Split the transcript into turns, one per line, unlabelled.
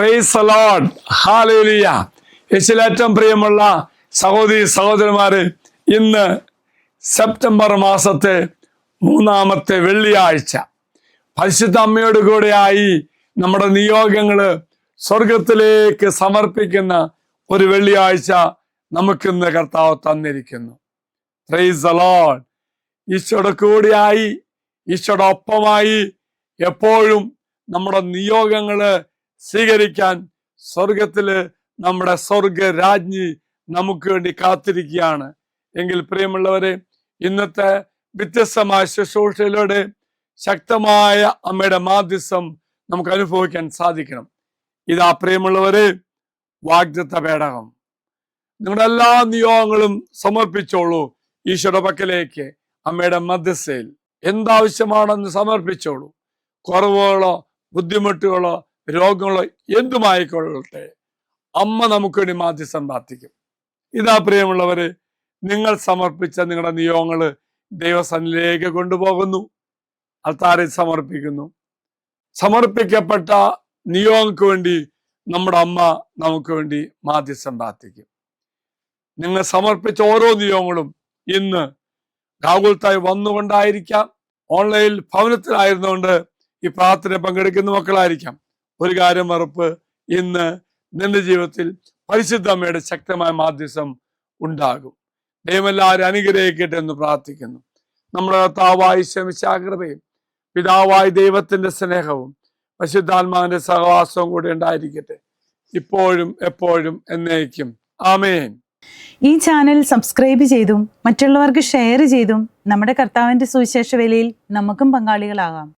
Praise the Lord, hallelujah. യേശുവിൽ ഏറ്റവും പ്രിയമുള്ള സഹോദരി സഹോദരന്മാരെ, ഇന്ന് സെപ്റ്റംബർ മാസത്തെ 3-ാമത്തെ വെള്ളിയാഴ്ച പരിശുദ്ധ അമ്മയോട് കൂടെയായി നമ്മുടെ നിയോഗങ്ങള് സ്വർഗത്തിലേക്ക് സമർപ്പിക്കുന്ന ഒരു വെള്ളിയാഴ്ച നമുക്കിന്ന് കർത്താവ് തന്നിരിക്കുന്നു. Praise the Lord. ഈശോയുടെ കൂടെയായി, ഈശോയുടെ ഒപ്പമായി എപ്പോഴും നമ്മുടെ നിയോഗങ്ങള് സ്വീകരിക്കാൻ സ്വർഗത്തില് നമ്മുടെ സ്വർഗരാജ്ഞി നമുക്ക് വേണ്ടി കാത്തിരിക്കുകയാണ്. എങ്കിൽ പ്രിയമുള്ളവരെ, ഇന്നത്തെ വ്യത്യസ്തമായ ശുശ്രൂഷയിലൂടെ ശക്തമായ അമ്മയുടെ മാധ്യസ്ഥം നമുക്ക് അനുഭവിക്കാൻ സാധിക്കണം. ഇതാ പ്രിയമുള്ളവരെ, വാഗ്ദത്ത പേടകം. നിങ്ങളുടെ എല്ലാ നിയോഗങ്ങളും സമർപ്പിച്ചോളൂ ഈശോയുടെ പക്കലേക്ക്. അമ്മയുടെ മധ്യസ്ഥയിൽ എന്താവശ്യമാണെന്ന് സമർപ്പിച്ചോളൂ. കുറവുകളോ ബുദ്ധിമുട്ടുകളോ രോഗങ്ങളോ എന്തുമായിക്കൊള്ളട്ടെ, അമ്മ നമുക്ക് വേണ്ടി മാധ്യസ്ഥം പ്രാർത്ഥിക്കും. ഇതാ പ്രിയമുള്ളവര്, നിങ്ങൾ സമർപ്പിച്ച നിങ്ങളുടെ നിയോഗങ്ങള് ദൈവസന്നിധിയിലേക്ക് കൊണ്ടുപോകുന്നു, അൾത്താരിൽ സമർപ്പിക്കുന്നു. സമർപ്പിക്കപ്പെട്ട നിയോഗങ്ങൾക്ക് വേണ്ടി നമ്മുടെ അമ്മ നമുക്ക് വേണ്ടി മാധ്യസ്ഥം പ്രാർത്ഥിക്കും. നിങ്ങൾ സമർപ്പിച്ച ഓരോ നിയോഗങ്ങളും ഇന്ന് ഗാകുൽത്തായി വന്നുകൊണ്ടായിരിക്കാം, ഓൺലൈനിൽ ഭവനത്തിലായിരുന്നുകൊണ്ട് ഈ പ്രാർത്ഥന പങ്കെടുക്കുന്ന മക്കളായിരിക്കാം. ഒരു കാര്യം ഉറപ്പ്, ഇന്ന് നിന്റെ ജീവിതത്തിൽ പരിശുദ്ധ അമ്മയുടെ ശക്തമായ മാധ്യസ്ഥം ഉണ്ടാകും. ദൈവമെല്ലാവരും അനുഗ്രഹിക്കട്ടെ എന്ന് പ്രാർത്ഥിക്കുന്നു. നമ്മുടെ കർത്താവായ ശമിശാകൃപയും പിതാവായ ദൈവത്തിന്റെ സ്നേഹവും പരിശുദ്ധാത്മാവിന്റെ സഹവാസവും കൂടി ഉണ്ടായിരിക്കട്ടെ, ഇപ്പോഴും എപ്പോഴും എന്നേക്കും. ആമേൻ.
ഈ ചാനൽ സബ്സ്ക്രൈബ് ചെയ്തും മറ്റുള്ളവർക്ക് ഷെയർ ചെയ്തും നമ്മുടെ കർത്താവിന്റെ സുവിശേഷ വേലയിൽ നമുക്കും പങ്കാളികളാകാം.